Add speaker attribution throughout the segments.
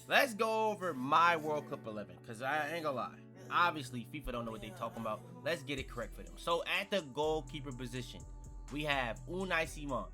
Speaker 1: let's go over my World Cup 11, because I ain't gonna lie. Obviously, FIFA don't know what they talking about. Let's get it correct for them. So, at the goalkeeper position, we have Unai Simon.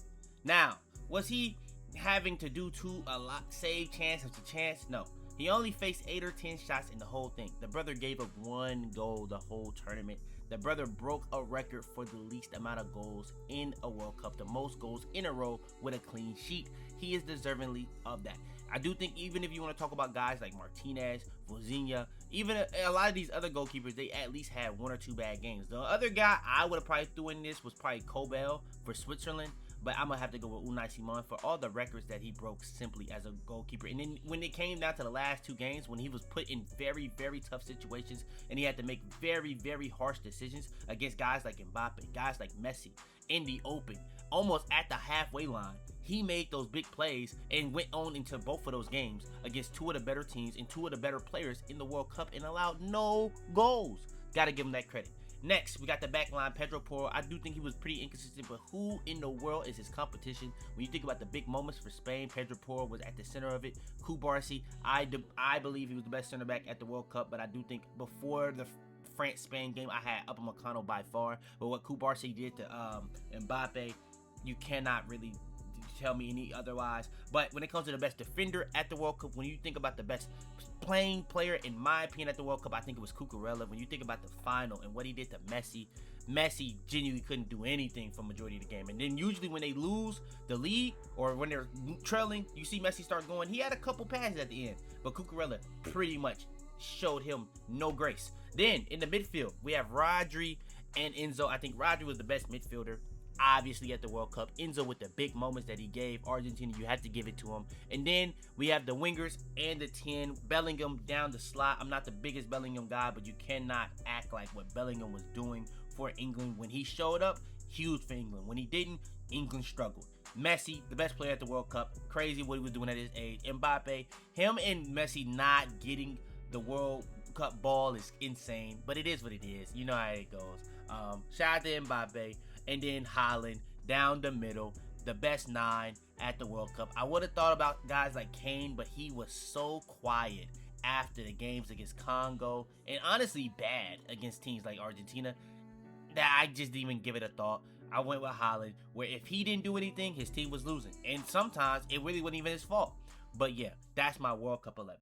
Speaker 1: Now, was he having to do a lot, save chance after chance? No. He only faced 8 or 10 shots in the whole thing. The brother gave up 1 goal the whole tournament. The brother broke a record for the least amount of goals in a World Cup, the most goals in a row with a clean sheet. He is deservingly of that. I do think even if you want to talk about guys like Martinez, Vozinha, even a lot of these other goalkeepers, they at least had 1 or 2 bad games. The other guy I would have probably threw in this was probably Kobel for Switzerland. But I'm going to have to go with Unai Simon for all the records that he broke simply as a goalkeeper. And then when it came down to the last 2 games, when he was put in very, very tough situations and he had to make very, very harsh decisions against guys like Mbappe, guys like Messi, in the open, almost at the halfway line, he made those big plays and went on into both of those games against 2 of the better teams and 2 of the better players in the World Cup and allowed no goals. Got to give him that credit. Next, we got the back line, Pedro Porro. I do think he was pretty inconsistent, but who in the world is his competition? When you think about the big moments for Spain, Pedro Porro was at the center of it. Kubarsi, I believe he was the best center back at the World Cup, but I do think before the France-Spain game, I had Upamecano by far. But what Kubarsi did to Mbappe, you cannot really tell me any otherwise. But when it comes to the best defender at the World Cup, when you think about the best playing player, in my opinion, at the World Cup, I think it was Cucurella. When you think about the final and what he did to Messi genuinely couldn't do anything for majority of the game. And then usually when they lose the lead or when they're trailing, you see Messi start going. He had a couple passes at the end, but Cucurella pretty much showed him no grace. Then in the midfield, we have Rodri and Enzo. I think Rodri was the best midfielder, obviously, at the World Cup. Enzo with the big moments that he gave Argentina, you had to give it to him. And then we have the wingers and the 10. Bellingham down the slot. I'm not the biggest Bellingham guy, but you cannot act like what Bellingham was doing for England. When he showed up, huge for England. When he didn't, England struggled. Messi, the best player at the World Cup. Crazy what he was doing at his age. Mbappe, him and Messi not getting the World Cup ball is insane, but it is what it is. You know how it goes. Shout out to Mbappe. And then Haaland down the middle, the best 9 at the World Cup. I would have thought about guys like Kane, but he was so quiet after the games against Congo and honestly bad against teams like Argentina that I just didn't even give it a thought. I went with Haaland, where if he didn't do anything, his team was losing. And sometimes it really wasn't even his fault. But yeah, that's my World Cup 11.